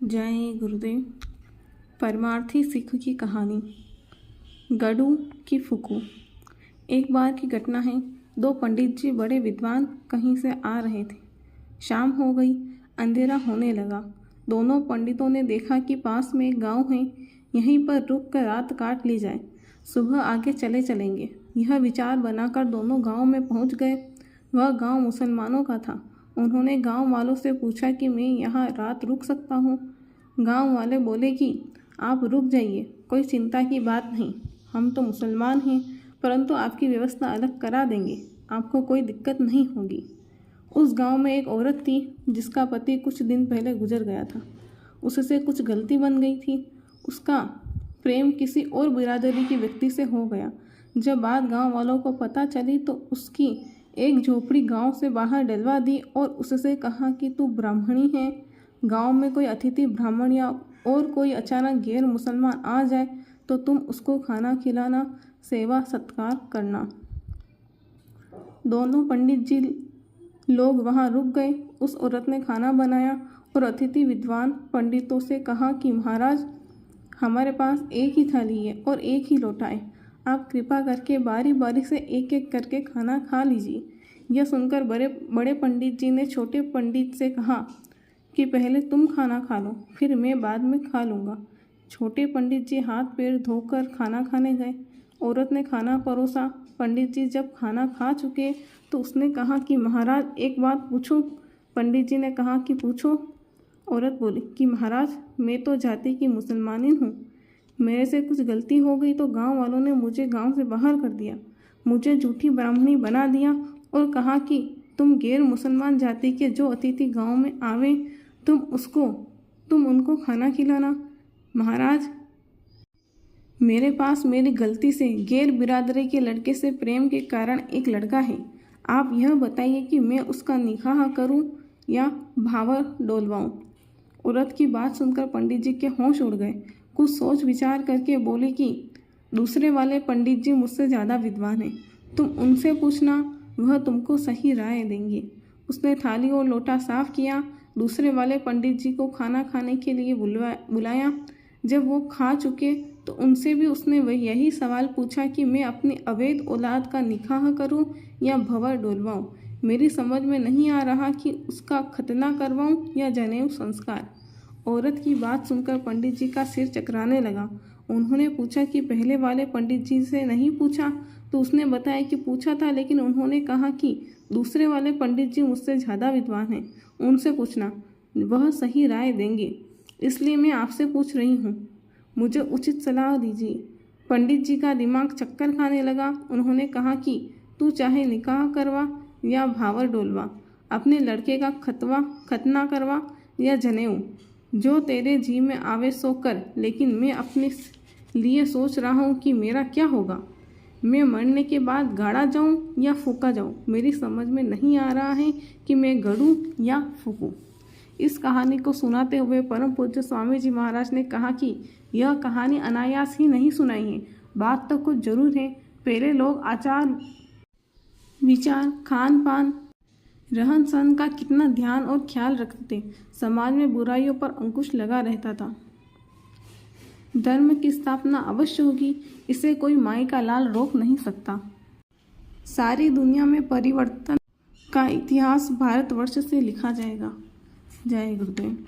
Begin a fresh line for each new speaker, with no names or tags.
जय गुरुदेव। परमार्थी सिख की कहानी। गडू की फुकू। एक बार की घटना है। दो पंडित जी बड़े विद्वान कहीं से आ रहे थे। शाम हो गई, अंधेरा होने लगा। दोनों पंडितों ने देखा कि पास में एक गांव है, यहीं पर रुक कर रात काट ली जाए, सुबह आगे चलेंगे। यह विचार बनाकर दोनों गांव में पहुंच गए। वह गांव मुसलमानों का था। उन्होंने गांव वालों से पूछा कि मैं यहाँ रात रुक सकता हूँ। गांव वाले बोले कि आप रुक जाइए, कोई चिंता की बात नहीं, हम तो मुसलमान हैं, परंतु आपकी व्यवस्था अलग करा देंगे, आपको कोई दिक्कत नहीं होगी। उस गांव में एक औरत थी जिसका पति कुछ दिन पहले गुजर गया था। उससे कुछ गलती बन गई थी। उसका प्रेम किसी और बिरादरी के व्यक्ति से हो गया। जब बात गांव वालों को पता चली तो उसकी एक झोपड़ी गांव से बाहर डलवा दी और उससे कहा कि तू ब्राह्मणी है, गांव में कोई अतिथि ब्राह्मण या और कोई अचानक गैर मुसलमान आ जाए तो तुम उसको खाना खिलाना, सेवा सत्कार करना। दोनों पंडित जी लोग वहां रुक गए। उस औरत ने खाना बनाया और अतिथि विद्वान पंडितों से कहा कि महाराज, हमारे पास एक ही थाली है और एक ही लोटा है, आप कृपा करके बारी बारी से एक एक करके खाना खा लीजिए। यह सुनकर बड़े पंडित जी ने छोटे पंडित से कहा कि पहले तुम खाना खा लो, फिर मैं बाद में खा लूँगा। छोटे पंडित जी हाथ पैर धोकर खाना खाने गए। औरत ने खाना परोसा। पंडित जी जब खाना खा चुके तो उसने कहा कि महाराज, एक बात पूछूं? पंडित जी ने कहा कि पूछो। औरत बोली कि महाराज, मैं तो जाति की मुसलमानी हूँ, मेरे से कुछ गलती हो गई तो गांव वालों ने मुझे गांव से बाहर कर दिया, मुझे झूठी ब्राह्मणी बना दिया और कहा कि तुम गैर मुसलमान जाति के जो अतिथि गांव में आवे तुम उनको खाना खिलाना। महाराज, मेरे पास मेरी गलती से गैर बिरादरी के लड़के से प्रेम के कारण एक लड़का है। आप यह बताइए कि मैं उसका निकाह करूं या भावर डोलवाऊं। औरत की बात सुनकर पंडित जी के होश उड़ गए। कुछ सोच विचार करके बोले कि दूसरे वाले पंडित जी मुझसे ज़्यादा विद्वान हैं, तुम उनसे पूछना, वह तुमको सही राय देंगे। उसने थाली और लोटा साफ किया। दूसरे वाले पंडित जी को खाना खाने के लिए बुलाया। जब वो खा चुके तो उनसे भी उसने वह यही सवाल पूछा कि मैं अपनी अवैध औलाद का निकाह करूं या भंवर डोलवाऊं। मेरी समझ में नहीं आ रहा कि उसका खतना करवाऊं या जनेऊ संस्कार। औरत की बात सुनकर पंडित जी का सिर चकराने लगा। उन्होंने पूछा कि पहले वाले पंडित जी से नहीं पूछा? तो उसने बताया कि पूछा था, लेकिन उन्होंने कहा कि दूसरे वाले पंडित जी मुझसे ज़्यादा विद्वान हैं, उनसे पूछना, वह सही राय देंगे, इसलिए मैं आपसे पूछ रही हूँ, मुझे उचित सलाह दीजिए। पंडित जी का दिमाग चक्कर खाने लगा। उन्होंने कहा कि तू चाहे निकाह करवा या भावर डोलवा, अपने लड़के का खतना करवा या जनेऊ, जो तेरे जी में आवे सो कर, लेकिन मैं अपने लिए सोच रहा हूँ कि मेरा क्या होगा। मैं मरने के बाद गाड़ा जाऊँ या फूका जाऊँ, मेरी समझ में नहीं आ रहा है कि मैं गड़ूँ या फूकूँ। इस कहानी को सुनाते हुए परम पूज्य स्वामी जी महाराज ने कहा कि यह कहानी अनायास ही नहीं सुनाई है, बात तो कुछ जरूर है। पहले लोग आचार विचार, खान पान, रहन सहन का कितना ध्यान और ख्याल रखते थे। समाज में बुराइयों पर अंकुश लगा रहता था। धर्म की स्थापना अवश्य होगी, इसे कोई माई का लाल रोक नहीं सकता। सारी दुनिया में परिवर्तन का इतिहास भारतवर्ष से लिखा जाएगा। जय गुरुदेव।